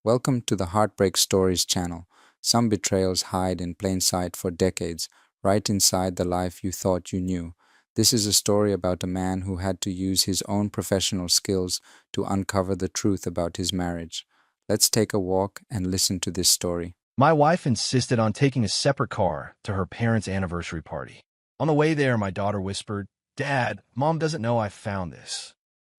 Welcome to the Heartbreak Stories channel. Some betrayals hide in plain sight for decades, right inside the life you thought you knew. This is a story about a man who had to use his own professional skills to uncover the truth about his marriage. Let's take a walk and listen to this story. My wife insisted on taking a separate car to her parents' anniversary party. On the way there, my daughter whispered, "Dad, Mom doesn't know I found this."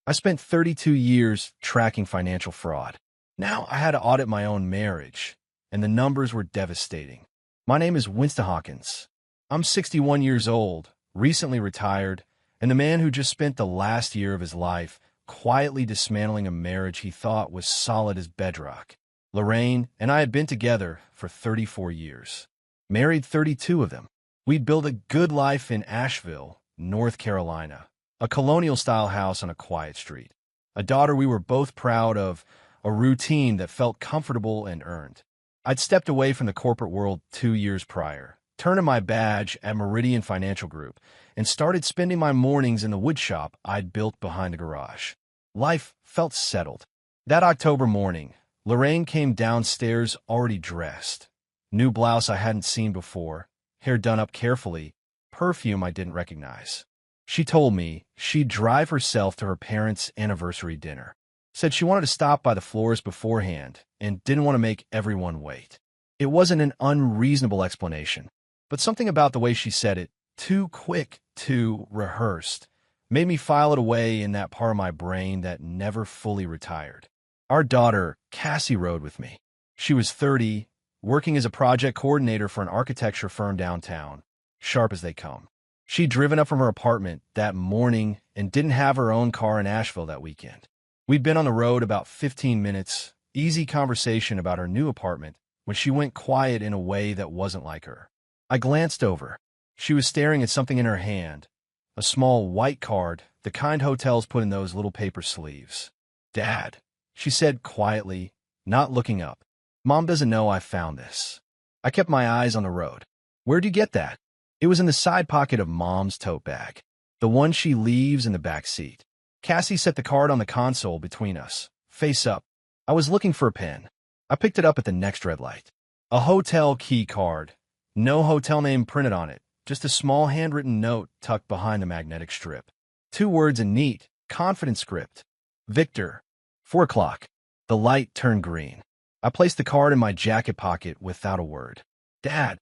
I spent 32 years tracking financial fraud. Now I had to audit my own marriage, and the numbers were devastating. My name is Winston Hawkins. I'm 61 years old, recently retired, and the man who just spent the last year of his life quietly dismantling a marriage he thought was solid as bedrock. Lorraine and I had been together for 34 years, married 32 of them. We'd built a good life in Asheville, North Carolina, a colonial-style house on a quiet street, a daughter we were both proud of, a routine that felt comfortable and earned. I'd stepped away from the corporate world 2 years prior, turned in my badge at Meridian Financial Group, and started spending my mornings in the wood shop I'd built behind the garage. Life felt settled. That October morning, Lorraine came downstairs already dressed. New blouse I hadn't seen before, hair done up carefully, perfume I didn't recognize. She told me she'd drive herself to her parents' anniversary dinner. Said she wanted to stop by the florist beforehand and didn't want to make everyone wait. It wasn't an unreasonable explanation, but something about the way she said it, too quick, too rehearsed, made me file it away in that part of my brain that never fully retired. Our daughter, Cassie, rode with me. She was 30, working as a project coordinator for an architecture firm downtown, sharp as they come. She'd driven up from her apartment that morning and didn't have her own car in Asheville that weekend. We'd been on the road about 15 minutes, easy conversation about her new apartment, when she went quiet in a way that wasn't like her. I glanced over. She was staring at something in her hand, a small white card, the kind hotels put in those little paper sleeves. "Dad," she said quietly, not looking up. "Mom doesn't know I found this." I kept my eyes on the road. "Where'd you get that?" It was in the side pocket of Mom's tote bag, the one she leaves in the back seat. Cassie set the card on the console between us, face up. I was looking for a pen. I picked it up at the next red light. A hotel key card. No hotel name printed on it, just a small handwritten note tucked behind the magnetic strip. 2 words in neat, confident script. "Victor, 4 o'clock." The light turned green. I placed the card in my jacket pocket without a word. "Dad,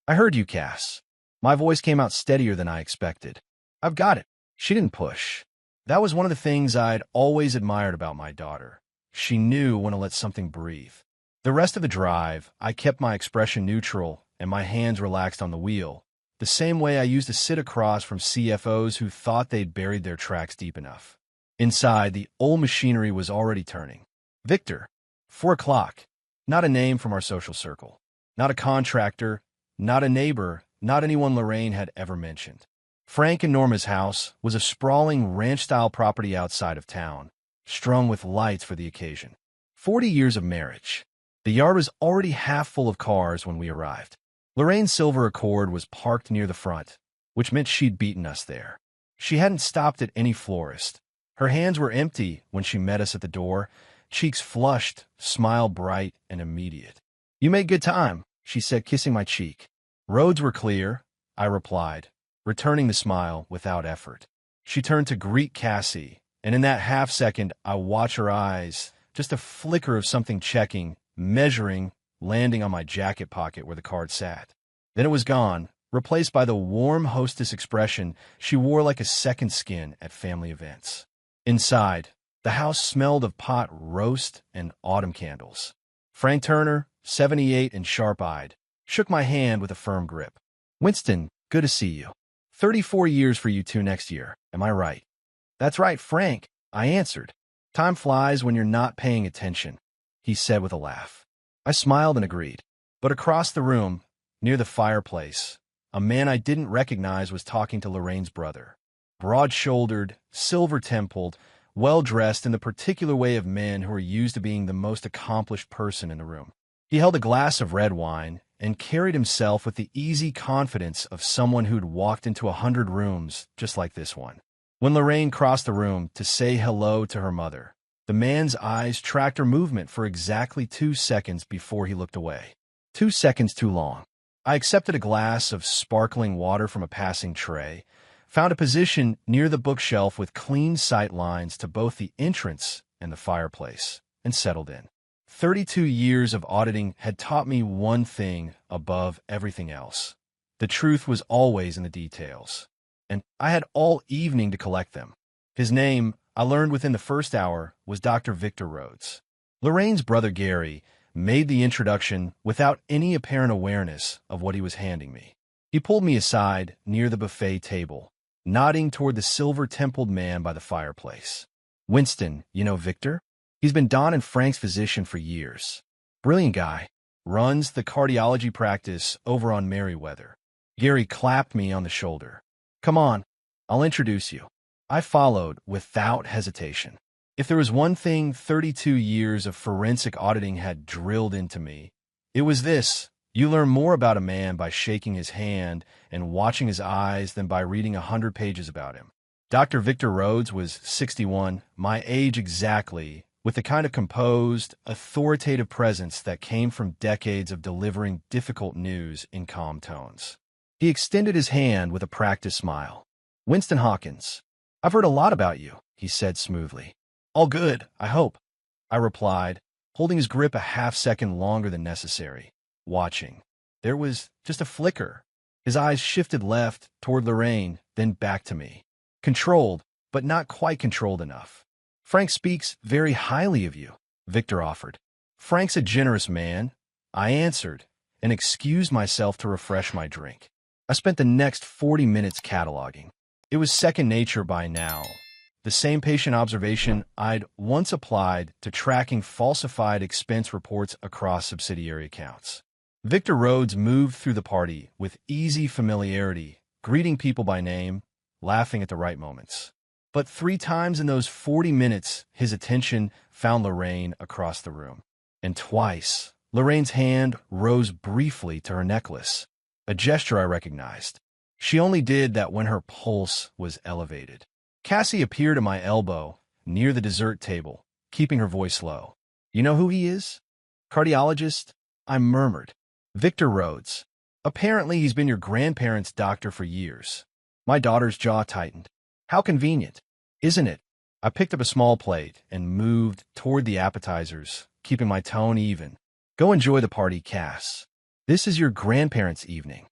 I heard you, Cass." My voice came out steadier than I expected. "I've got it." She didn't push. That was one of the things I'd always admired about my daughter. She knew when to let something breathe. The rest of the drive, I kept my expression neutral and my hands relaxed on the wheel, the same way I used to sit across from CFOs who thought they'd buried their tracks deep enough. Inside, the old machinery was already turning. Victor, 4 o'clock. Not a name from our social circle. Not a contractor, not a neighbor, not anyone Lorraine had ever mentioned. Frank and Norma's house was a sprawling ranch-style property outside of town, strung with lights for the occasion. 40 years of marriage. The yard was already half full of cars when we arrived. Lorraine's silver Accord was parked near the front, which meant she'd beaten us there. She hadn't stopped at any florist. Her hands were empty when she met us at the door, cheeks flushed, smile bright and immediate. "You made good time," she said, kissing my cheek. "Roads were clear," I replied, returning the smile without effort. She turned to greet Cassie, and in that half second I watched her eyes, just a flicker of something checking, measuring, landing on my jacket pocket where the card sat. Then it was gone, replaced by the warm hostess expression she wore like a second skin at family events. Inside, the house smelled of pot roast and autumn candles. Frank Turner, 78 and sharp-eyed, shook my hand with a firm grip. "Winston, good to see you. 34 years for you two next year, am I right?" "That's right, Frank," I answered. "Time flies when you're not paying attention," he said with a laugh. I smiled and agreed. But across the room, near the fireplace, a man I didn't recognize was talking to Lorraine's brother. Broad-shouldered, silver-templed, well-dressed in the particular way of men who are used to being the most accomplished person in the room. He held a glass of red wine and carried himself with the easy confidence of someone who'd walked into 100 rooms just like this one. When Lorraine crossed the room to say hello to her mother, The man's eyes tracked her movement for exactly 2 seconds before he looked away. 2 seconds too long. I accepted a glass of sparkling water from a passing tray, found a position near the bookshelf with clean sight lines to both the entrance and the fireplace, and settled in. 32 years of auditing had taught me one thing above everything else. The truth was always in the details, and I had all evening to collect them. His name, I learned within the first hour, was Dr. Victor Rhodes. Lorraine's brother Gary made the introduction without any apparent awareness of what he was handing me. He pulled me aside near the buffet table, nodding toward the silver-templed man by the fireplace. "Winston, you know Victor? He's been Don and Frank's physician for years. Brilliant guy. Runs the cardiology practice over on Merriweather." Gary clapped me on the shoulder. "Come on, I'll introduce you." I followed without hesitation. If there was one thing 32 years of forensic auditing had drilled into me, it was this: you learn more about a man by shaking his hand and watching his eyes than by reading 100 pages about him. Dr. Victor Rhodes was 61, my age exactly, with the kind of composed, authoritative presence that came from decades of delivering difficult news in calm tones. He extended his hand with a practiced smile. "Winston Hawkins, I've heard a lot about you," he said smoothly. "All good, I hope," I replied, holding his grip a half-second longer than necessary, watching. There was just a flicker. His eyes shifted left toward Lorraine, then back to me. Controlled, but not quite controlled enough. "Frank speaks very highly of you," Victor offered. "Frank's a generous man," I answered, and excused myself to refresh my drink. I spent the next 40 minutes cataloging. It was second nature by now. The same patient observation I'd once applied to tracking falsified expense reports across subsidiary accounts. Victor Rhodes moved through the party with easy familiarity, greeting people by name, laughing at the right moments. But 3 times in those 40 minutes, his attention found Lorraine across the room. And twice, Lorraine's hand rose briefly to her necklace, a gesture I recognized. She only did that when her pulse was elevated. Cassie appeared at my elbow, near the dessert table, keeping her voice low. "You know who he is?" "Cardiologist?" I murmured. "Victor Rhodes. Apparently he's been your grandparents' doctor for years." My daughter's jaw tightened. "How convenient, isn't it?" I picked up a small plate and moved toward the appetizers, keeping my tone even. "Go enjoy the party, Cass. This is your grandparents' evening."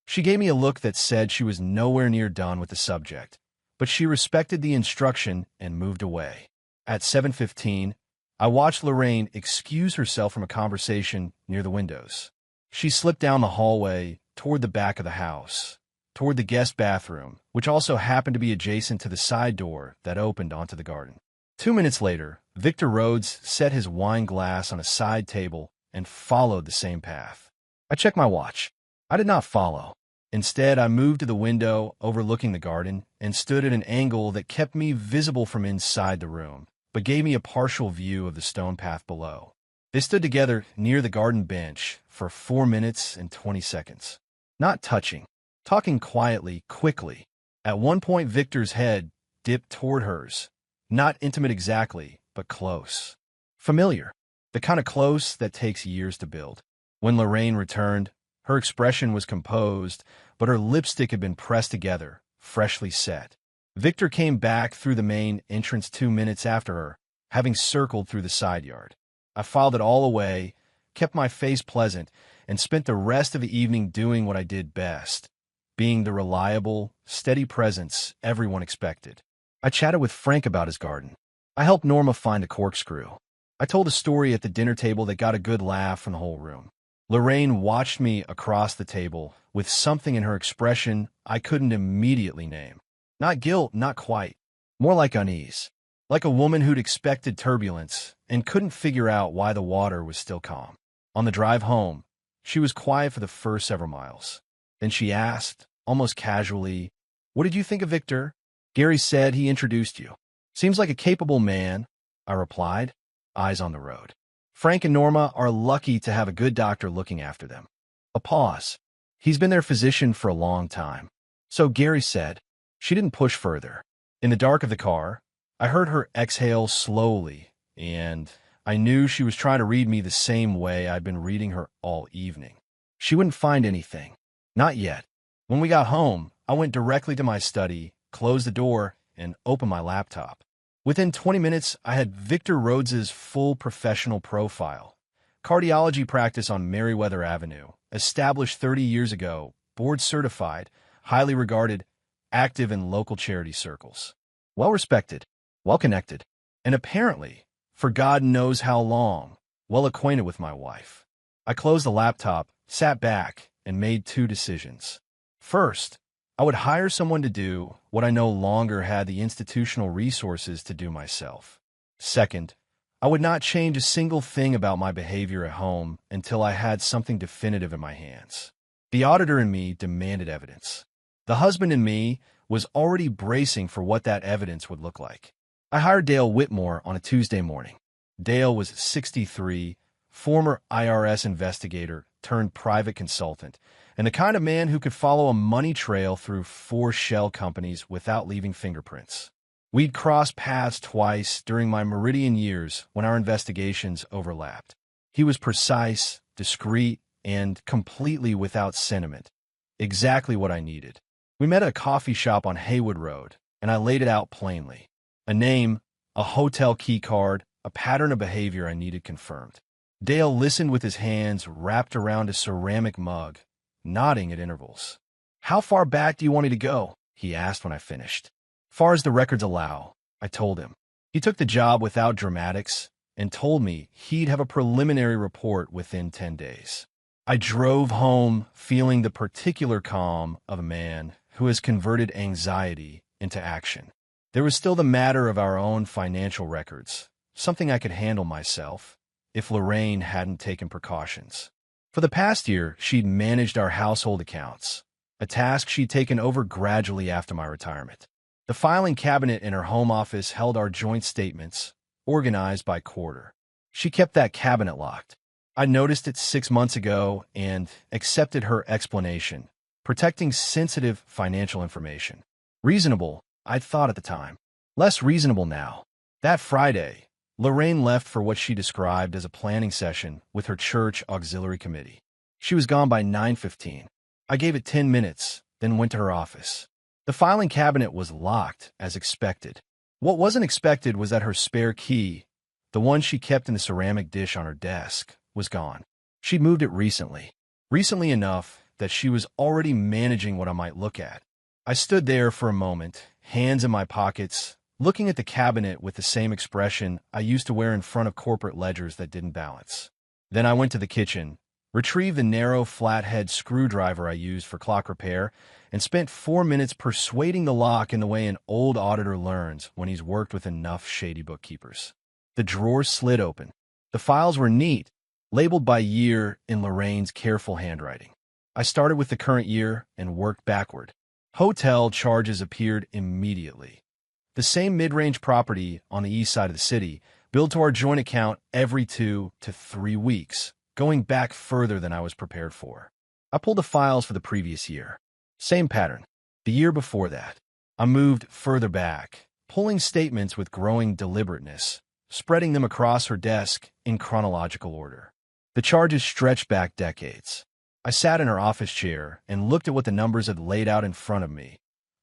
She gave me a look that said she was nowhere near done with the subject, but she respected the instruction and moved away. At 7:15, I watched Lorraine excuse herself from a conversation near the windows. She slipped down the hallway toward the back of the house, toward the guest bathroom, which also happened to be adjacent to the side door that opened onto the garden. 2 minutes later, Victor Rhodes set his wine glass on a side table and followed the same path. I checked my watch. I did not follow. Instead, I moved to the window overlooking the garden and stood at an angle that kept me visible from inside the room, but gave me a partial view of the stone path below. They stood together near the garden bench for 4 minutes and 20 seconds, not touching, talking quietly, quickly. At one point, Victor's head dipped toward hers, not intimate exactly, but close. Familiar, the kind of close that takes years to build. When Lorraine returned, her expression was composed, but her lipstick had been pressed together, freshly set. Victor came back through the main entrance 2 minutes after her, having circled through the side yard. I filed it all away, kept my face pleasant, and spent the rest of the evening doing what I did best, being the reliable, steady presence everyone expected. I chatted with Frank about his garden. I helped Norma find a corkscrew. I told a story at the dinner table that got a good laugh from the whole room. Lorraine watched me across the table with something in her expression I couldn't immediately name. Not guilt, not quite. More like unease. Like a woman who'd expected turbulence and couldn't figure out why the water was still calm. On the drive home, she was quiet for the first several miles. Then she asked, almost casually, "What did you think of Victor?" "Gary said he introduced you. Seems like a capable man," I replied, eyes on the road. "Frank and Norma are lucky to have a good doctor looking after them." A pause. "He's been their physician for a long time." "So Gary said." She didn't push further. In the dark of the car, I heard her exhale slowly and I knew she was trying to read me the same way I'd been reading her all evening. She wouldn't find anything. Not yet. When we got home, I went directly to my study, closed the door, and opened my laptop. Within 20 minutes, I had Victor Rhodes's full professional profile. Cardiology practice on Meriwether Avenue, established 30 years ago, board certified, highly regarded, active in local charity circles. Well respected, well connected, and apparently, for God knows how long, well acquainted with my wife. I closed the laptop, sat back, and made two decisions. First, I would hire someone to do what I no longer had the institutional resources to do myself. Second, I would not change a single thing about my behavior at home until I had something definitive in my hands. The auditor in me demanded evidence. The husband in me was already bracing for what that evidence would look like. I hired Dale Whitmore on a Tuesday morning. Dale was 63, former IRS investigator turned private consultant, and the kind of man who could follow a money trail through 4 shell companies without leaving fingerprints. We'd crossed paths twice during my Meridian years when our investigations overlapped. He was precise, discreet, and completely without sentiment. Exactly what I needed. We met at a coffee shop on Haywood Road, and I laid it out plainly. A name, a hotel key card, a pattern of behavior I needed confirmed. Dale listened with his hands wrapped around a ceramic mug, nodding at intervals. "How far back do you want me to go?" he asked when I finished. "Far as the records allow," I told him. He took the job without dramatics and told me he'd have a preliminary report within 10 days. I drove home feeling the particular calm of a man who has converted anxiety into action. There was still the matter of our own financial records, something I could handle myself, if Lorraine hadn't taken precautions. For the past year, she'd managed our household accounts, a task she'd taken over gradually after my retirement. The filing cabinet in her home office held our joint statements, organized by quarter. She kept that cabinet locked. I noticed it 6 months ago and accepted her explanation, protecting sensitive financial information. Reasonable, I'd thought at the time. Less reasonable now. That Friday, Lorraine left for what she described as a planning session with her church auxiliary committee. She was gone by 9:15. I gave it 10 minutes, then went to her office. The filing cabinet was locked, as expected. What wasn't expected was that her spare key, the one she kept in the ceramic dish on her desk, was gone. She'd moved it recently. Recently enough that she was already managing what I might look at. I stood there for a moment, hands in my pockets, looking at the cabinet with the same expression I used to wear in front of corporate ledgers that didn't balance. Then I went to the kitchen, retrieved the narrow flathead screwdriver I used for clock repair, and spent 4 minutes persuading the lock in the way an old auditor learns when he's worked with enough shady bookkeepers. The drawer slid open. The files were neat, labeled by year in Lorraine's careful handwriting. I started with the current year and worked backward. Hotel charges appeared immediately. The same mid-range property on the east side of the city, billed to our joint account every 2 to 3 weeks, going back further than I was prepared for. I pulled the files for the previous year. Same pattern. The year before that. I moved further back, pulling statements with growing deliberateness, spreading them across her desk in chronological order. The charges stretched back decades. I sat in her office chair and looked at what the numbers had laid out in front of me.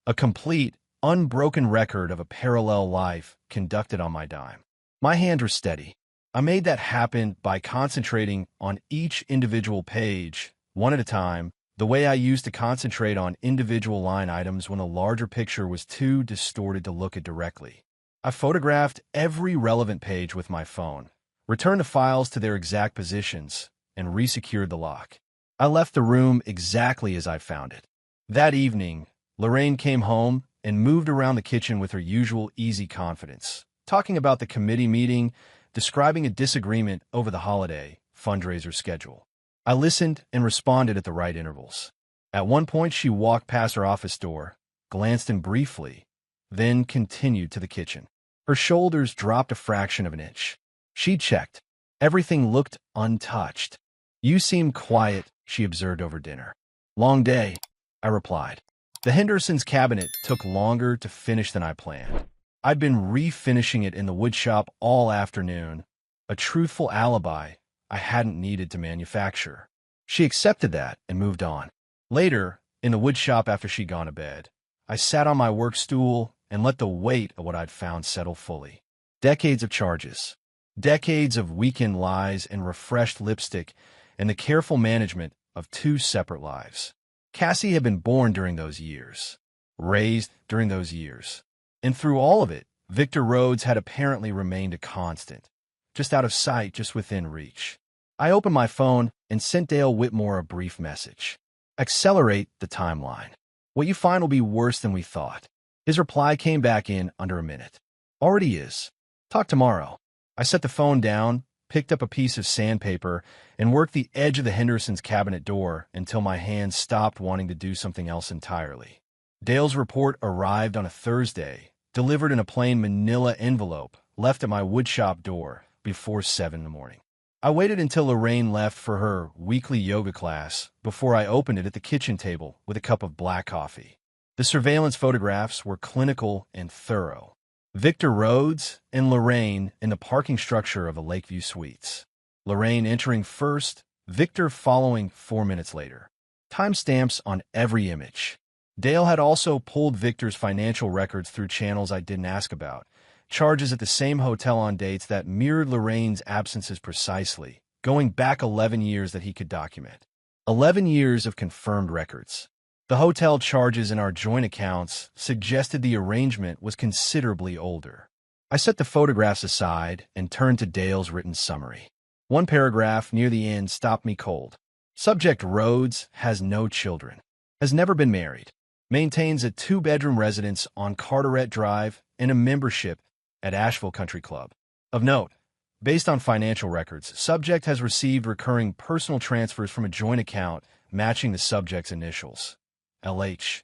A complete, unbroken record of a parallel life conducted on my dime. My hands were steady. I made that happen by concentrating on each individual page, one at a time, the way I used to concentrate on individual line items when a larger picture was too distorted to look at directly. I photographed every relevant page with my phone, returned the files to their exact positions, and resecured the lock. I left the room exactly as I found it. That evening, Lorraine came home and moved around the kitchen with her usual easy confidence, talking about the committee meeting, describing a disagreement over the holiday fundraiser schedule. I listened and responded at the right intervals. At one point, she walked past her office door, glanced in briefly, then continued to the kitchen. Her shoulders dropped a fraction of an inch. She checked. Everything looked untouched. "You seem quiet," she observed over dinner. "Long day," I replied. The Henderson's cabinet took longer to finish than I planned. I'd been refinishing it in the woodshop all afternoon, a truthful alibi I hadn't needed to manufacture. She accepted that and moved on. Later, in the woodshop after she'd gone to bed, I sat on my work stool and let the weight of what I'd found settle fully. Decades of charges, decades of weekend lies and refreshed lipstick, and the careful management of two separate lives. Cassie had been born during those years, raised during those years. And through all of it, Victor Rhodes had apparently remained a constant, just out of sight, just within reach. I opened my phone and sent Dale Whitmore a brief message. Accelerate the timeline. What you find will be worse than we thought. His reply came back in under a minute. Already is. Talk tomorrow. I set the phone down, picked up a piece of sandpaper, and worked the edge of the Hendersons' cabinet door until my hands stopped wanting to do something else entirely. Dale's report arrived on a Thursday, delivered in a plain manila envelope, left at my woodshop door before 7 in the morning. I waited until Lorraine left for her weekly yoga class before I opened it at the kitchen table with a cup of black coffee. The surveillance photographs were clinical and thorough. Victor Rhodes and Lorraine in the parking structure of the Lakeview Suites. Lorraine entering first, Victor following 4 minutes later. Timestamps on every image. Dale had also pulled Victor's financial records through channels I didn't ask about. Charges at the same hotel on dates that mirrored Lorraine's absences precisely, going back 11 years that he could document. 11 years of confirmed records. The hotel charges in our joint accounts suggested the arrangement was considerably older. I set the photographs aside and turned to Dale's written summary. One paragraph near the end stopped me cold. Subject: Rhodes has no children. Has never been married. Maintains a 2-bedroom residence on Carteret Drive and a membership at Asheville Country Club. Of note, based on financial records, subject has received recurring personal transfers from a joint account matching the subject's initials, LH,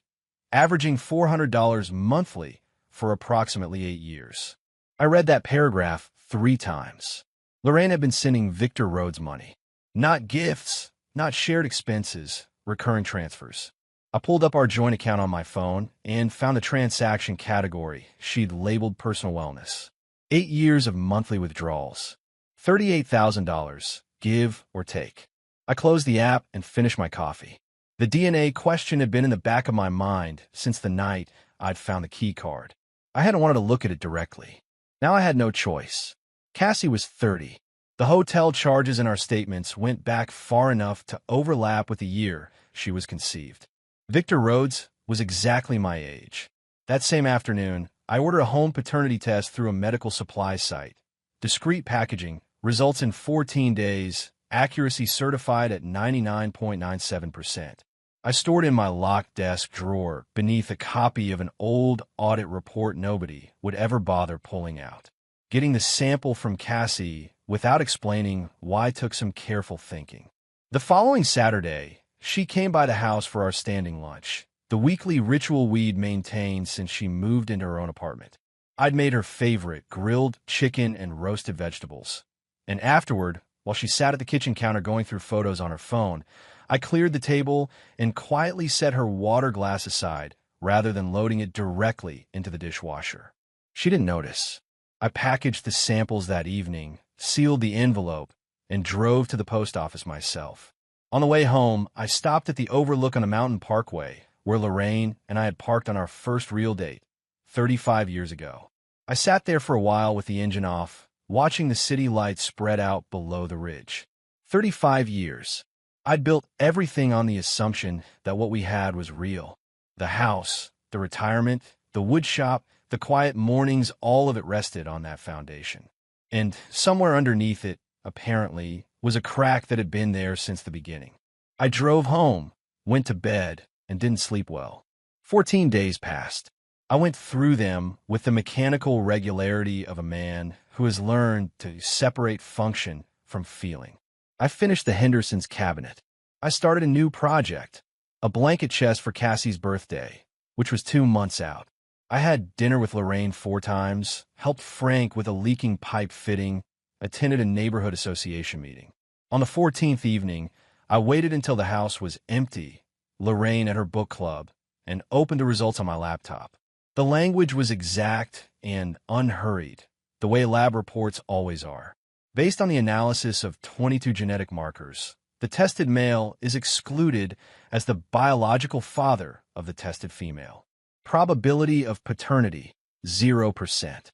averaging $400 monthly for approximately 8 years. I read that paragraph 3 times. Lorraine had been sending Victor Rhodes money. Not gifts, not shared expenses, recurring transfers. I pulled up our joint account on my phone and found a transaction category she'd labeled personal wellness. 8 years of monthly withdrawals. $38,000, give or take. I closed the app and finished my coffee. The DNA question had been in the back of my mind since the night I'd found the key card. I hadn't wanted to look at it directly. Now I had no choice. Cassie was 30. The hotel charges in our statements went back far enough to overlap with the year she was conceived. Victor Rhodes was exactly my age. That same afternoon, I ordered a home paternity test through a medical supply site. Discreet packaging, results in 14 days, accuracy certified at 99.97%. I stored in my locked desk drawer beneath a copy of an old audit report nobody would ever bother pulling out. Getting the sample from Cassie without explaining why took some careful thinking. The following Saturday, she came by the house for our standing lunch, the weekly ritual we'd maintained since she moved into her own apartment. I'd made her favorite grilled chicken and roasted vegetables. And afterward, while she sat at the kitchen counter going through photos on her phone, I cleared the table and quietly set her water glass aside rather than loading it directly into the dishwasher. She didn't notice. I packaged the samples that evening, sealed the envelope, and drove to the post office myself. On the way home, I stopped at the overlook on a mountain parkway where Lorraine and I had parked on our first real date, 35 years ago. I sat there for a while with the engine off, watching the city lights spread out below the ridge. 35 years. I'd built everything on the assumption that what we had was real. The house, the retirement, the wood shop, the quiet mornings, all of it rested on that foundation. And somewhere underneath it, apparently, was a crack that had been there since the beginning. I drove home, went to bed, and didn't sleep well. 14 days passed. I went through them with the mechanical regularity of a man who has learned to separate function from feeling. I finished the Hendersons' cabinet. I started a new project, a blanket chest for Cassie's birthday, which was 2 months out. I had dinner with Lorraine 4 times, helped Frank with a leaking pipe fitting, attended a neighborhood association meeting. On the 14th evening, I waited until the house was empty, Lorraine at her book club, and opened the results on my laptop. The language was exact and unhurried, the way lab reports always are. Based on the analysis of 22 genetic markers, the tested male is excluded as the biological father of the tested female. Probability of paternity, 0%.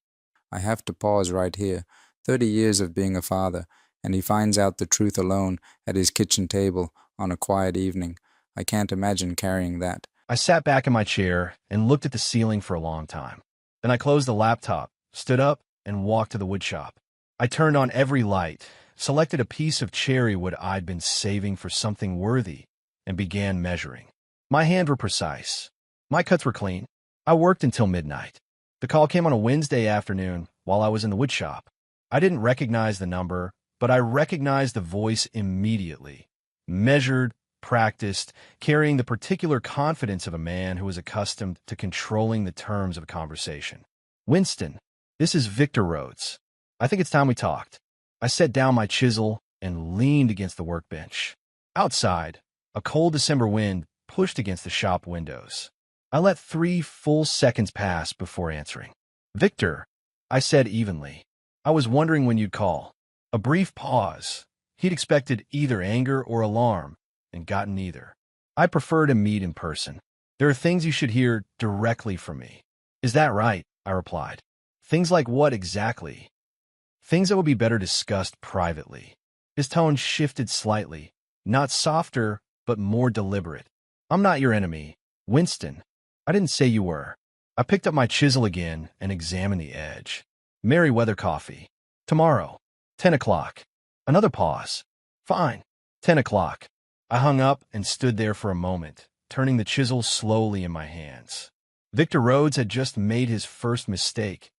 I have to pause right here. 30 years of being a father, and he finds out the truth alone at his kitchen table on a quiet evening. I can't imagine carrying that. I sat back in my chair and looked at the ceiling for a long time. Then I closed the laptop, stood up, and walked to the woodshop. I turned on every light, selected a piece of cherry wood I'd been saving for something worthy, and began measuring. My hands were precise. My cuts were clean. I worked until midnight. The call came on a Wednesday afternoon while I was in the woodshop. I didn't recognize the number, but I recognized the voice immediately. Measured, practiced, carrying the particular confidence of a man who was accustomed to controlling the terms of a conversation. Winston, this is Victor Rhodes. I think it's time we talked. I set down my chisel and leaned against the workbench. Outside, a cold December wind pushed against the shop windows. I let 3 full seconds pass before answering. Victor, I said evenly. I was wondering when you'd call. A brief pause. He'd expected either anger or alarm, and gotten neither. I prefer to meet in person. There are things you should hear directly from me. Is that right? I replied. Things like what exactly? Things that would be better discussed privately. His tone shifted slightly, not softer, but more deliberate. I'm not your enemy, Winston. I didn't say you were. I picked up my chisel again and examined the edge. Merryweather coffee. Tomorrow. 10 o'clock. Another pause. Fine. 10 o'clock. I hung up and stood there for a moment, turning the chisel slowly in my hands. Victor Rhodes had just made his first mistake,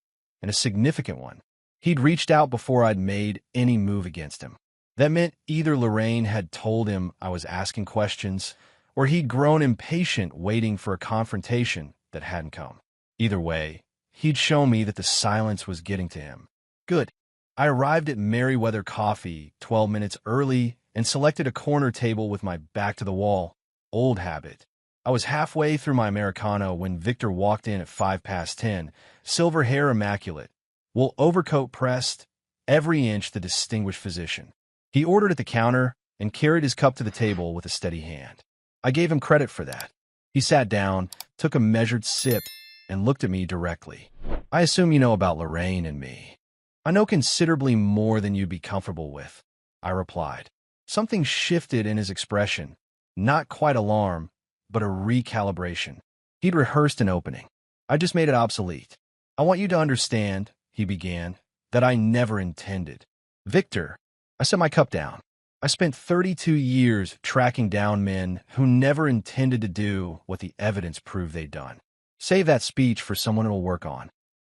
and a significant one. He'd reached out before I'd made any move against him. That meant either Lorraine had told him I was asking questions, or he'd grown impatient waiting for a confrontation that hadn't come. Either way, he'd shown me that the silence was getting to him. Good. I arrived at Merryweather Coffee 12 minutes early and selected a corner table with my back to the wall. Old habit. I was halfway through my Americano when Victor walked in at 10:05, silver hair immaculate, wool overcoat pressed, every inch the distinguished physician. He ordered at the counter and carried his cup to the table with a steady hand. I gave him credit for that. He sat down, took a measured sip, and looked at me directly. I assume you know about Lorraine and me. I know considerably more than you'd be comfortable with, I replied. Something shifted in his expression, not quite alarm, but a recalibration. He'd rehearsed an opening. I just made it obsolete. I want you to understand, he began, that I never intended. Victor, I set my cup down. I spent 32 years tracking down men who never intended to do what the evidence proved they'd done. Save that speech for someone it'll work on.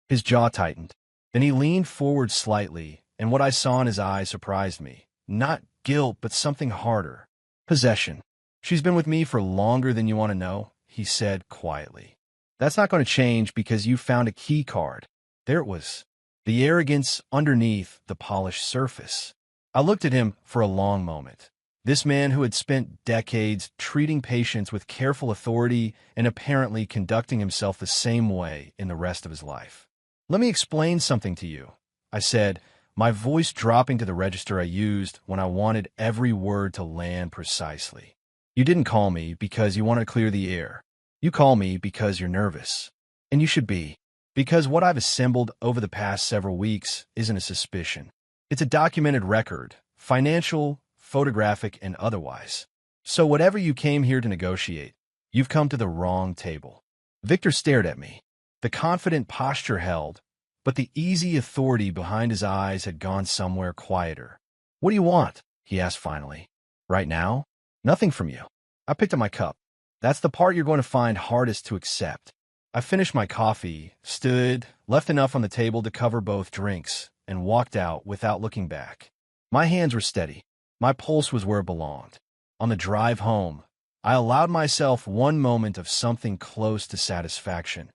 His jaw tightened. Then he leaned forward slightly, and what I saw in his eyes surprised me. Not guilt, but something harder. Possession. She's been with me for longer than you want to know, he said quietly. That's not going to change because you found a key card. There it was. The arrogance underneath the polished surface. I looked at him for a long moment. This man who had spent decades treating patients with careful authority and apparently conducting himself the same way in the rest of his life. Let me explain something to you, I said, my voice dropping to the register I used when I wanted every word to land precisely. You didn't call me because you want to clear the air. You call me because you're nervous. And you should be, because what I've assembled over the past several weeks isn't a suspicion. It's a documented record, financial, photographic, and otherwise. So whatever you came here to negotiate, you've come to the wrong table. Victor stared at me. The confident posture held, but the easy authority behind his eyes had gone somewhere quieter. What do you want? He asked finally. Right now? Nothing from you. I picked up my cup. That's the part you're going to find hardest to accept. I finished my coffee, stood, left enough on the table to cover both drinks, and walked out without looking back. My hands were steady. My pulse was where it belonged. On the drive home, I allowed myself one moment of something close to satisfaction.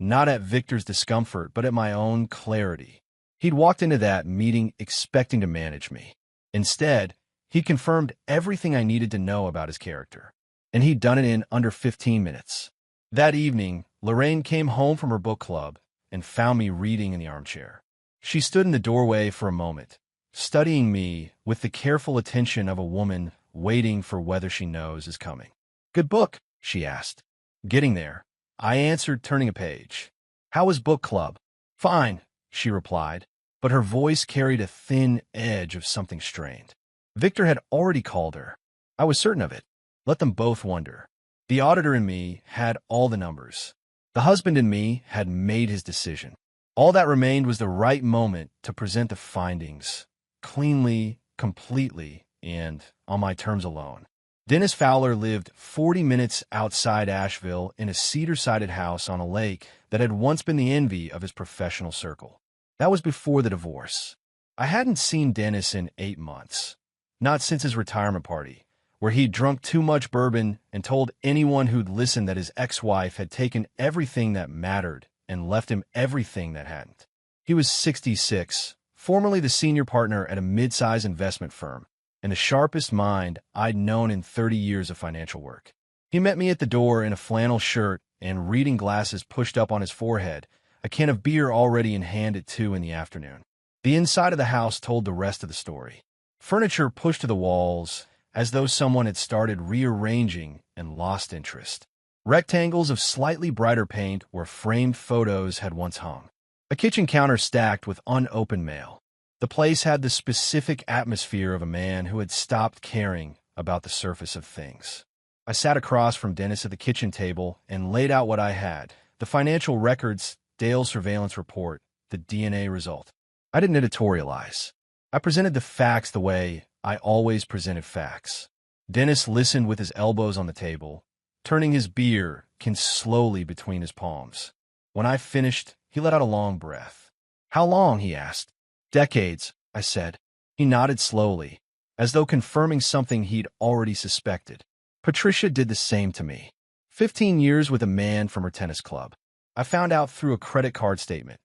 Not at Victor's discomfort, but at my own clarity. He'd walked into that meeting expecting to manage me. Instead, he confirmed everything I needed to know about his character. And he'd done it in under 15 minutes. That evening, Lorraine came home from her book club and found me reading in the armchair. She stood in the doorway for a moment, studying me with the careful attention of a woman waiting for whether she knows is coming. "Good book?" she asked. "Getting there," I answered, turning a page. "How was book club?" "Fine," she replied, but her voice carried a thin edge of something strained. Victor had already called her. I was certain of it. Let them both wonder. The auditor in me had all the numbers. The husband in me had made his decision. All that remained was the right moment to present the findings, cleanly, completely, and on my terms alone. Dennis Fowler lived 40 minutes outside Asheville in a cedar-sided house on a lake that had once been the envy of his professional circle. That was before the divorce. I hadn't seen Dennis in 8 months, not since his retirement party, where he'd drunk too much bourbon and told anyone who'd listened that his ex-wife had taken everything that mattered and left him everything that hadn't. He was 66, formerly the senior partner at a mid-size investment firm, and the sharpest mind I'd known in 30 years of financial work. He met me at the door in a flannel shirt and reading glasses pushed up on his forehead, a can of beer already in hand at 2 in the afternoon. The inside of the house told the rest of the story. Furniture pushed to the walls, as though someone had started rearranging and lost interest. Rectangles of slightly brighter paint where framed photos had once hung. A kitchen counter stacked with unopened mail. The place had the specific atmosphere of a man who had stopped caring about the surface of things. I sat across from Dennis at the kitchen table and laid out what I had: the financial records, Dale's surveillance report, the DNA result. I didn't editorialize. I presented the facts the way I always presented facts. Dennis listened with his elbows on the table, turning his beer can slowly between his palms. When I finished, he let out a long breath. "How long?" he asked. "Decades," I said. He nodded slowly, as though confirming something he'd already suspected. Patricia did the same to me. 15 years with a man from her tennis club. I found out through a credit card statement.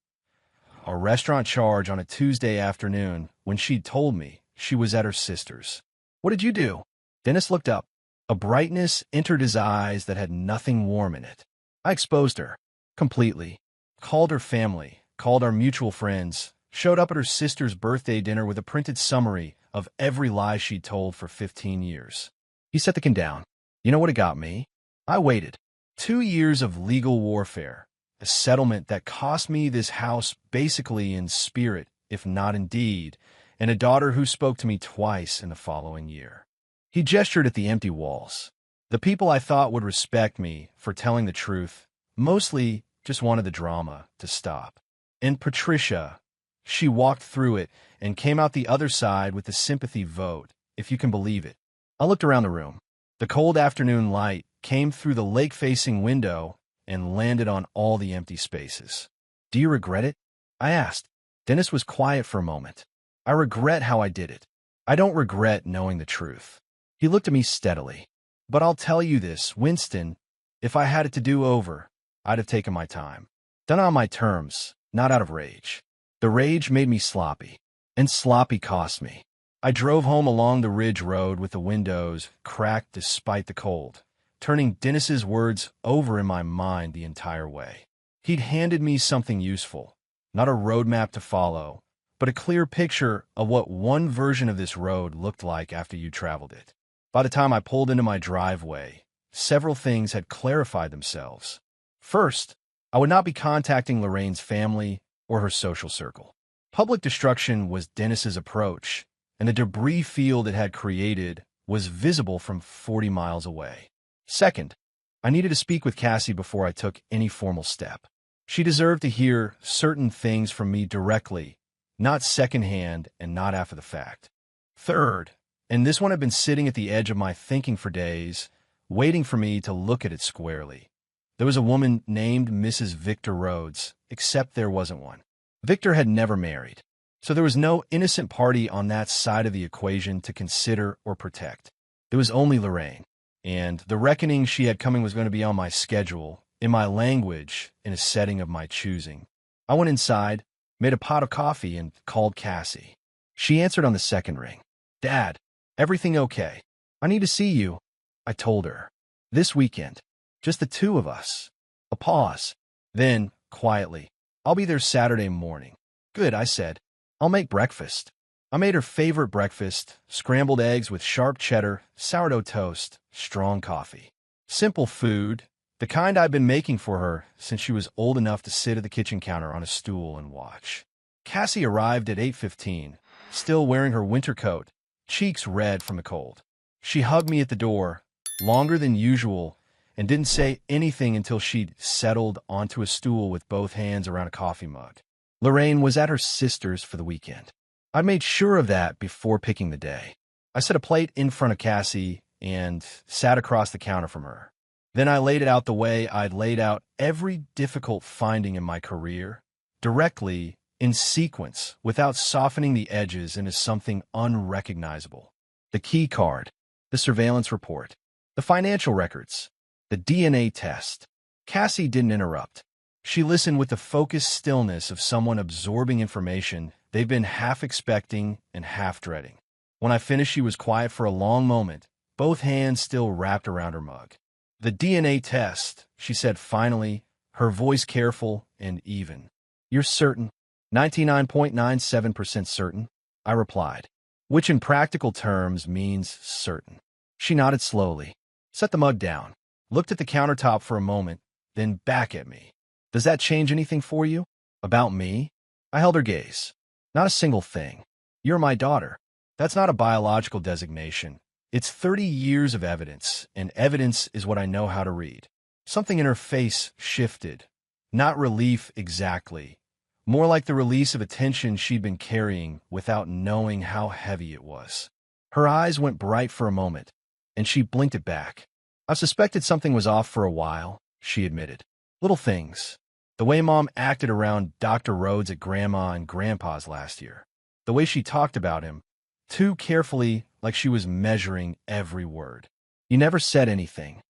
A restaurant charge on a Tuesday afternoon when she'd told me she was at her sister's. "What did you do?" Dennis looked up. A brightness entered his eyes that had nothing warm in it. "I exposed her. Completely. Called her family, called our mutual friends, showed up at her sister's birthday dinner with a printed summary of every lie she'd told for 15 years. He set the can down. "You know what it got me? I waited. 2 years of legal warfare. A settlement that cost me this house basically in spirit, if not in deed, and a daughter who spoke to me twice in the following year." He gestured at the empty walls. The people I thought would respect me for telling the truth mostly just wanted the drama to stop. And Patricia, she walked through it and came out the other side with the sympathy vote, if you can believe it. I looked around the room. The cold afternoon light came through the lake-facing window and landed on all the empty spaces. "Do you regret it?" I asked. Dennis was quiet for a moment. "I regret how I did it. I don't regret knowing the truth." He looked at me steadily. "But I'll tell you this, Winston, if I had it to do over, I'd have taken my time. Done on my terms, not out of rage. The rage made me sloppy, and sloppy cost me. I drove home along the ridge road with the windows cracked despite the cold, turning Dennis's words over in my mind the entire way. He'd handed me something useful, not a roadmap to follow, but a clear picture of what one version of this road looked like after you traveled it. By the time I pulled into my driveway, several things had clarified themselves. First, I would not be contacting Lorraine's family or her social circle. Public destruction was Dennis's approach, and the debris field it had created was visible from 40 miles away. Second, I needed to speak with Cassie before I took any formal step. She deserved to hear certain things from me directly, not secondhand and not after the fact. Third, and this one had been sitting at the edge of my thinking for days, waiting for me to look at it squarely. There was a woman named Mrs. Victor Rhodes, except there wasn't one. Victor had never married, so there was no innocent party on that side of the equation to consider or protect. There was only Lorraine, and the reckoning she had coming was going to be on my schedule, in my language, in a setting of my choosing. I went inside, made a pot of coffee, and called Cassie. She answered on the second ring. "Dad, everything okay? I need to see you," I told her. "This weekend. Just the two of us." A pause. Then, quietly, "I'll be there Saturday morning." "Good," I said. "I'll make breakfast." I made her favorite breakfast: scrambled eggs with sharp cheddar, sourdough toast, strong coffee. Simple food, the kind I'd been making for her since she was old enough to sit at the kitchen counter on a stool and watch. Cassie arrived at 8:15, still wearing her winter coat, cheeks red from the cold. She hugged me at the door, longer than usual, and didn't say anything until she'd settled onto a stool with both hands around a coffee mug. Lorraine was at her sister's for the weekend. I'd made sure of that before picking the day. I set a plate in front of Cassie and sat across the counter from her. Then I laid it out the way I'd laid out every difficult finding in my career, directly, in sequence, without softening the edges into something unrecognizable. The key card, the surveillance report, the financial records, the DNA test. Cassie didn't interrupt. She listened with the focused stillness of someone absorbing information they've been half expecting and half dreading. When I finished, she was quiet for a long moment, both hands still wrapped around her mug. "The DNA test," she said finally, her voice careful and even. "You're certain?" 99.97% certain, I replied, which in practical terms means certain. She nodded slowly, set the mug down, looked at the countertop for a moment, then back at me. "Does that change anything for you?" "About me?" I held her gaze. "Not a single thing. You're my daughter. That's not a biological designation. It's 30 years of evidence, and evidence is what I know how to read." Something in her face shifted. Not relief exactly. More like the release of a tension she'd been carrying without knowing how heavy it was. Her eyes went bright for a moment, and she blinked it back. "I've suspected something was off for a while," she admitted. "Little things. The way Mom acted around Dr. Rhodes at Grandma and Grandpa's last year. The way she talked about him, too carefully, like she was measuring every word. You never said anything."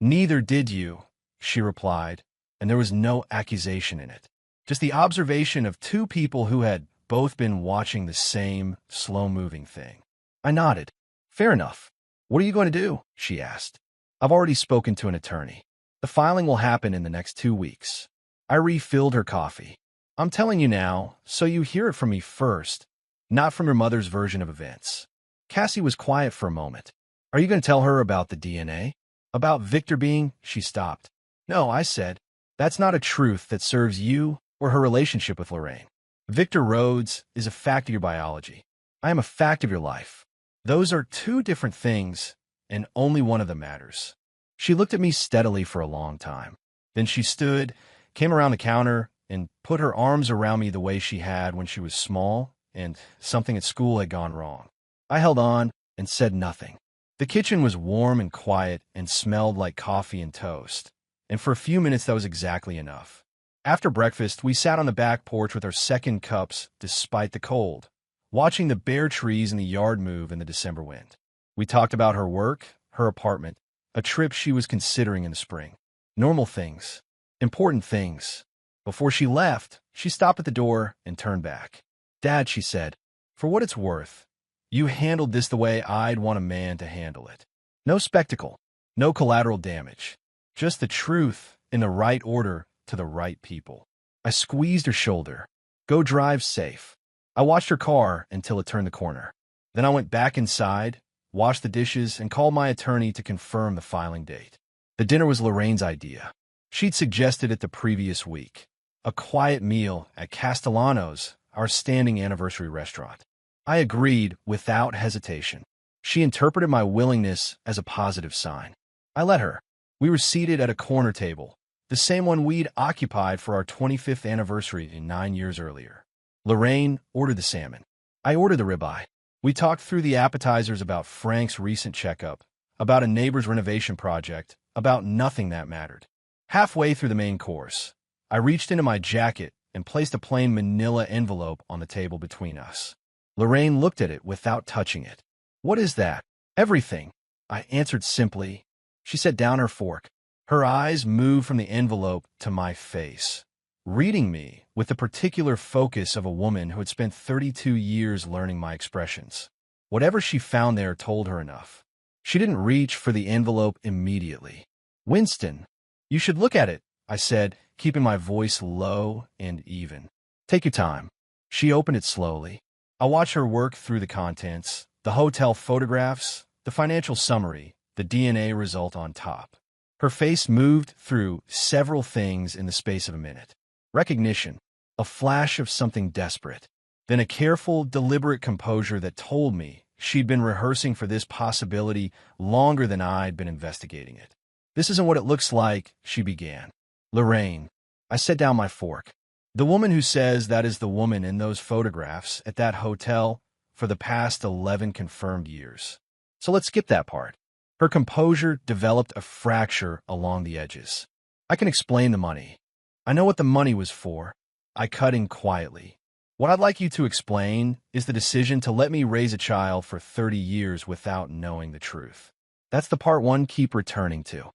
"Neither did you," she replied, and there was no accusation in it. Just the observation of two people who had both been watching the same slow-moving thing. I nodded. "Fair enough. What are you going to do?" she asked. "I've already spoken to an attorney. The filing will happen in the next 2 weeks." I refilled her coffee. "I'm telling you now, so you hear it from me first, not from your mother's version of events." Cassie was quiet for a moment. "Are you going to tell her about the DNA? About Victor being—" She stopped. "No," I said. "That's not a truth that serves you or her relationship with Lorraine. Victor Rhodes is a fact of your biology. I am a fact of your life. Those are two different things, and only one of them matters." She looked at me steadily for a long time. Then she stood, came around the counter, and put her arms around me the way she had when she was small and something at school had gone wrong. I held on and said nothing. The kitchen was warm and quiet and smelled like coffee and toast, and for a few minutes that was exactly enough. After breakfast, we sat on the back porch with our second cups despite the cold, watching the bare trees in the yard move in the December wind. We talked about her work, her apartment, a trip she was considering in the spring. Normal things. Important things. Before she left, she stopped at the door and turned back. "Dad," she said, "for what it's worth, you handled this the way I'd want a man to handle it. No spectacle, no collateral damage. Just the truth in the right order to the right people." I squeezed her shoulder. "Go drive safe." I watched her car until it turned the corner. Then I went back inside, washed the dishes, and called my attorney to confirm the filing date. The dinner was Lorraine's idea. She'd suggested it the previous week. A quiet meal at Castellano's, our standing anniversary restaurant. I agreed without hesitation. She interpreted my willingness as a positive sign. I let her. We were seated at a corner table, the same one we'd occupied for our 25th anniversary 9 years earlier. Lorraine ordered the salmon. I ordered the ribeye. We talked through the appetizers, about Frank's recent checkup, about a neighbor's renovation project, about nothing that mattered. Halfway through the main course, I reached into my jacket and placed a plain manila envelope on the table between us. Lorraine looked at it without touching it. "What is that?" "Everything," I answered simply. She set down her fork. Her eyes moved from the envelope to my face, reading me with the particular focus of a woman who had spent 32 years learning my expressions. Whatever she found there told her enough. She didn't reach for the envelope immediately. "Winston, you should look at it," I said, keeping my voice low and even. Take your time. She opened it slowly. I watched her work through the contents, the hotel photographs, the financial summary, the DNA result on top. Her face moved through several things in the space of a minute. Recognition, a flash of something desperate, then a careful, deliberate composure that told me she'd been rehearsing for this possibility longer than I'd been investigating it. This isn't what it looks like, she began. Lorraine, I set down my fork. The woman who says that is the woman in those photographs at that hotel for the past 11 confirmed years. So let's skip that part. Her composure developed a fracture along the edges. I can explain the money. I know what the money was for. I cut in quietly. What I'd like you to explain is the decision to let me raise a child for 30 years without knowing the truth. That's the part one keep returning to.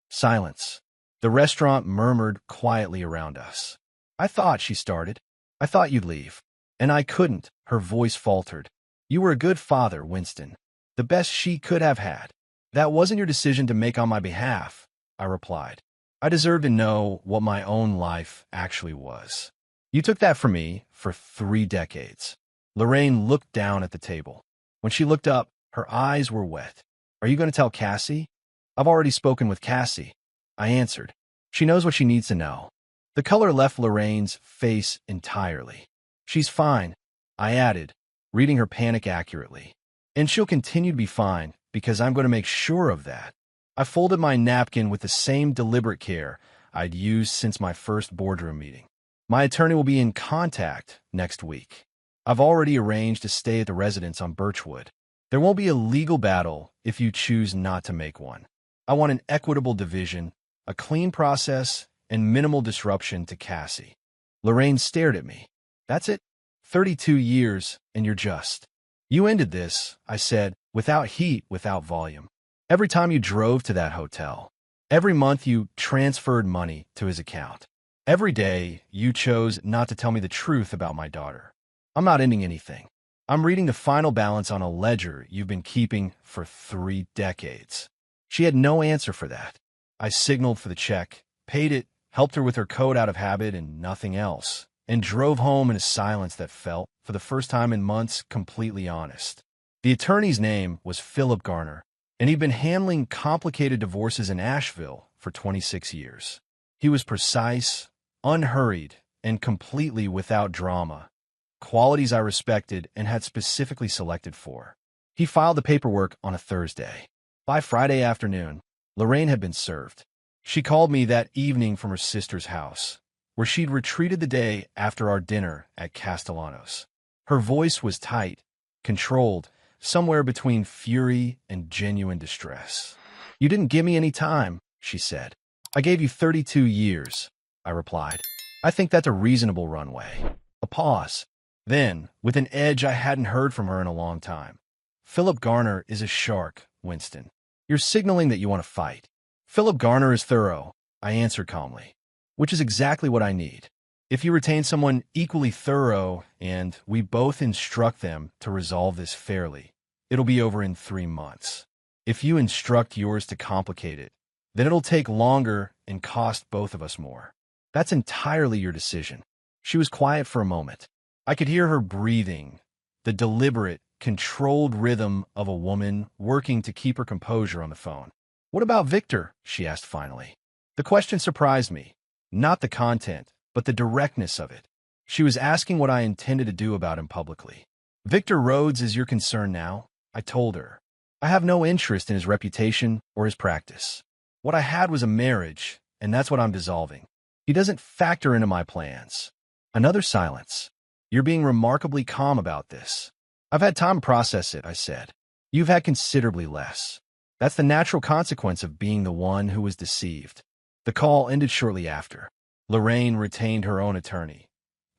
Silence. The restaurant murmured quietly around us. I thought, she started. I thought you'd leave. And I couldn't, her voice faltered. You were a good father, Winston. The best she could have had. That wasn't your decision to make on my behalf, I replied. I deserve to know what my own life actually was. You took that from me for 3 decades. Lorraine looked down at the table. When she looked up, her eyes were wet. Are you going to tell Cassie? I've already spoken with Cassie, I answered. She knows what she needs to know. The color left Lorraine's face entirely. She's fine, I added, reading her panic accurately. And she'll continue to be fine, because I'm going to make sure of that. I folded my napkin with the same deliberate care I'd used since my first boardroom meeting. My attorney will be in contact next week. I've already arranged to stay at the residence on Birchwood. There won't be a legal battle if you choose not to make one. I want an equitable division, a clean process, and minimal disruption to Cassie. Lorraine stared at me. That's it? 32 years, and you're just. You ended this, I said, without heat, without volume. Every time you drove to that hotel. Every month you transferred money to his account. Every day you chose not to tell me the truth about my daughter. I'm not ending anything. I'm reading the final balance on a ledger you've been keeping for 3 decades. She had no answer for that. I signaled for the check, paid it, helped her with her coat out of habit and nothing else, and drove home in a silence that felt, for the first time in months, completely honest. The attorney's name was Philip Garner, and he'd been handling complicated divorces in Asheville for 26 years. He was precise, unhurried, and completely without drama, qualities I respected and had specifically selected for. He filed the paperwork on a Thursday. By Friday afternoon, Lorraine had been served. She called me that evening from her sister's house, where she'd retreated the day after our dinner at Castellanos. Her voice was tight, controlled, somewhere between fury and genuine distress. You didn't give me any time, she said. I gave you 32 years, I replied. I think that's a reasonable runway. A pause. Then, with an edge I hadn't heard from her in a long time. Philip Garner is a shark, Winston. You're signaling that you want to fight. Philip Garner is thorough, I answered calmly, which is exactly what I need. If you retain someone equally thorough and we both instruct them to resolve this fairly, it'll be over in 3 months. If you instruct yours to complicate it, then it'll take longer and cost both of us more. That's entirely your decision. She was quiet for a moment. I could hear her breathing, the deliberate, controlled rhythm of a woman working to keep her composure on the phone. What about Victor? She asked finally. The question surprised me. Not the content, but the directness of it. She was asking what I intended to do about him publicly. Victor Rhodes is your concern now, I told her. I have no interest in his reputation or his practice. What I had was a marriage, and that's what I'm dissolving. He doesn't factor into my plans. Another silence. You're being remarkably calm about this. I've had time to process it, I said. You've had considerably less. That's the natural consequence of being the one who was deceived. The call ended shortly after. Lorraine retained her own attorney.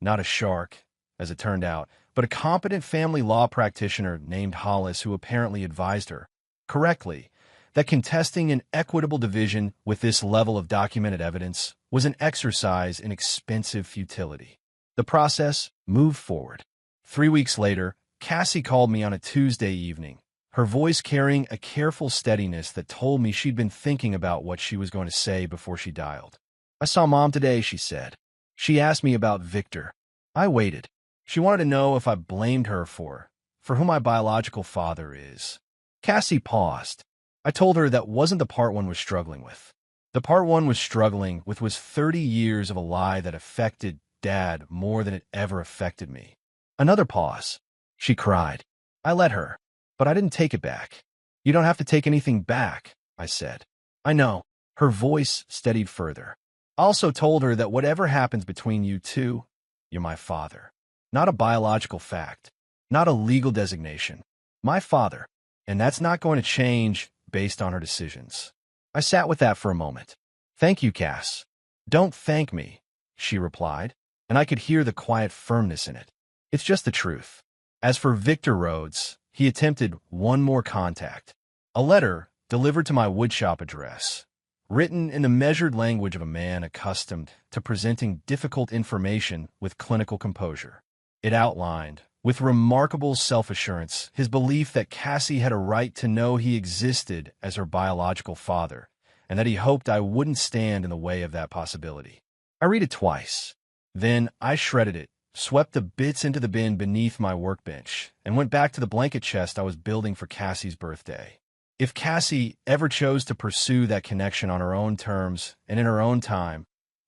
Not a shark, as it turned out, but a competent family law practitioner named Hollis who apparently advised her, correctly, that contesting an equitable division with this level of documented evidence was an exercise in expensive futility. The process moved forward. 3 weeks later, Cassie called me on a Tuesday evening, her voice carrying a careful steadiness that told me she'd been thinking about what she was going to say before she dialed. "I saw Mom today," she said. "She asked me about Victor." I waited. She wanted to know if I blamed her for who my biological father is. Cassie paused. I told her that wasn't the part one was struggling with. The part one was struggling with was 30 years of a lie that affected Dad more than it ever affected me. Another pause. She cried. I let her, but I didn't take it back. "You don't have to take anything back," I said. "I know." Her voice steadied further. I also told her that whatever happens between you two, you're my father. Not a biological fact, not a legal designation. My father. And that's not going to change based on her decisions. I sat with that for a moment. "Thank you, Cass." "Don't thank me," she replied, and I could hear the quiet firmness in it. "It's just the truth." As for Victor Rhodes, he attempted one more contact. A letter delivered to my woodshop address, written in the measured language of a man accustomed to presenting difficult information with clinical composure. It outlined, with remarkable self-assurance, his belief that Cassie had a right to know he existed as her biological father, and that he hoped I wouldn't stand in the way of that possibility. I read it twice. Then I shredded it, swept the bits into the bin beneath my workbench, and went back to the blanket chest I was building for Cassie's birthday. If Cassie ever chose to pursue that connection on her own terms and in her own time,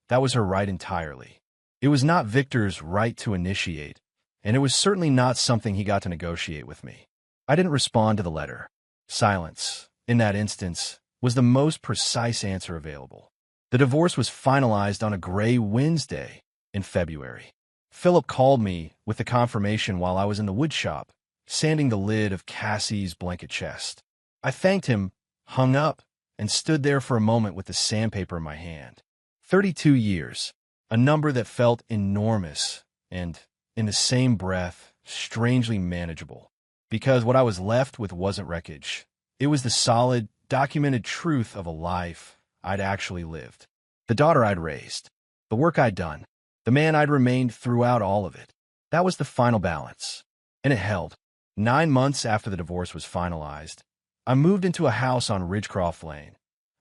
that was her right entirely. It was not Victor's right to initiate, and it was certainly not something he got to negotiate with me. I didn't respond to the letter. Silence, in that instance, was the most precise answer available. The divorce was finalized on a gray Wednesday in February. Philip called me with the confirmation while I was in the woodshop, sanding the lid of Cassie's blanket chest. I thanked him, hung up, and stood there for a moment with the sandpaper in my hand. 32 years, a number that felt enormous and, in the same breath, strangely manageable. Because what I was left with wasn't wreckage. It was the solid, documented truth of a life I'd actually lived. The daughter I'd raised. The work I'd done. The man I'd remained throughout all of it. That was the final balance. And it held. 9 months after the divorce was finalized, I moved into a house on Ridgecroft Lane,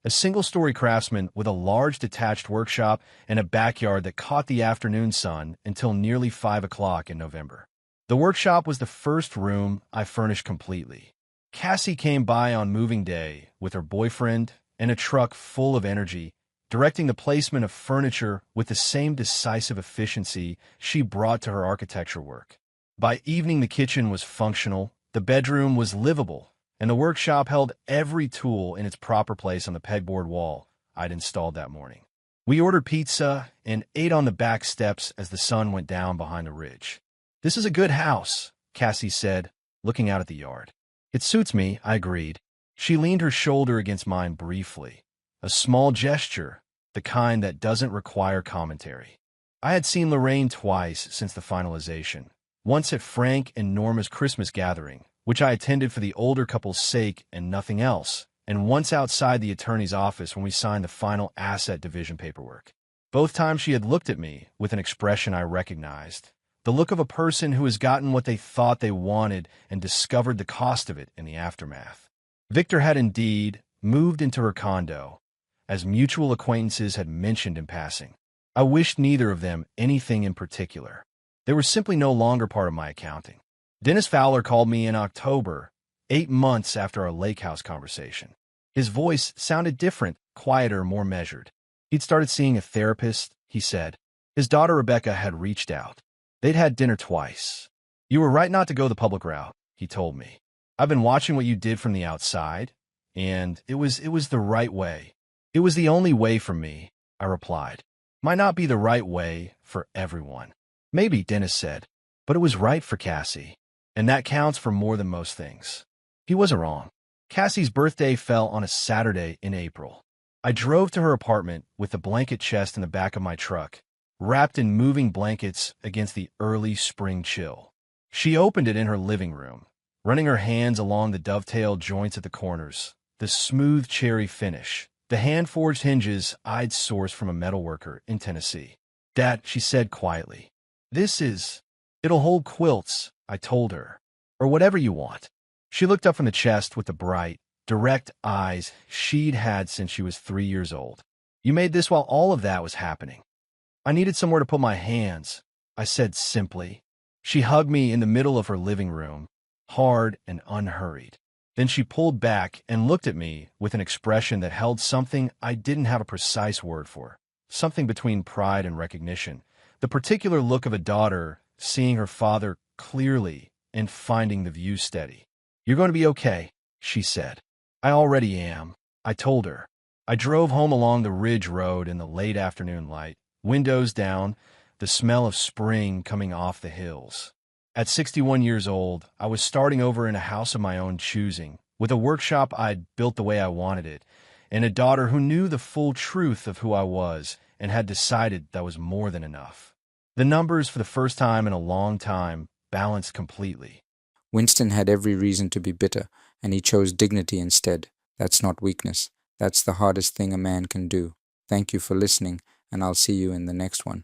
a single-story craftsman with a large detached workshop and a backyard that caught the afternoon sun until nearly 5 o'clock in November. The workshop was the first room I furnished completely. Cassie came by on moving day with her boyfriend and a truck full of energy, directing the placement of furniture with the same decisive efficiency she brought to her architecture work. By evening, the kitchen was functional, the bedroom was livable, and the workshop held every tool in its proper place on the pegboard wall I'd installed that morning. We ordered pizza and ate on the back steps as the sun went down behind the ridge. "This is a good house," Cassie said, looking out at the yard. "It suits me," I agreed. She leaned her shoulder against mine briefly, a small gesture, the kind that doesn't require commentary. I had seen Lorraine twice since the finalization, once at Frank and Norma's Christmas gathering, which I attended for the older couple's sake and nothing else, and once outside the attorney's office when we signed the final asset division paperwork. Both times she had looked at me with an expression I recognized, the look of a person who has gotten what they thought they wanted and discovered the cost of it in the aftermath. Victor had indeed moved into her condo, as mutual acquaintances had mentioned in passing. I wished neither of them anything in particular. They were simply no longer part of my accounting. Dennis Fowler called me in October, 8 months after our lake house conversation. His voice sounded different, quieter, more measured. He'd started seeing a therapist, he said. His daughter Rebecca had reached out. They'd had dinner twice. "You were right not to go the public route," he told me. "I've been watching what you did from the outside, and it was the right way. It was the only way for me," I replied. "Might not be the right way for everyone." "Maybe," Dennis said, "but it was right for Cassie. And that counts for more than most things." He wasn't wrong. Cassie's birthday fell on a Saturday in April. I drove to her apartment with the blanket chest in the back of my truck, wrapped in moving blankets against the early spring chill. She opened it in her living room, running her hands along the dovetail joints at the corners, the smooth cherry finish, the hand-forged hinges I'd sourced from a metalworker in Tennessee. "Dad," she said quietly, it'll hold quilts," I told her, "or whatever you want." She looked up from the chest with the bright, direct eyes she'd had since she was 3 years old. You made this while all of that was happening. I needed somewhere to put my hands, I said simply. She hugged me in the middle of her living room, hard and unhurried. Then she pulled back and looked at me with an expression that held something I didn't have a precise word for, something between pride and recognition, the particular look of a daughter seeing her father clearly and finding the view steady. You're going to be okay, she said. I already am, I told her. I drove home along the ridge road in the late afternoon light, windows down, the smell of spring coming off the hills. At 61 years old, I was starting over in a house of my own choosing, with a workshop I'd built the way I wanted it, and a daughter who knew the full truth of who I was and had decided that was more than enough. The numbers, for the first time in a long time, balanced completely. Winston had every reason to be bitter, and he chose dignity instead. That's not weakness. That's the hardest thing a man can do. Thank you for listening, and I'll see you in the next one.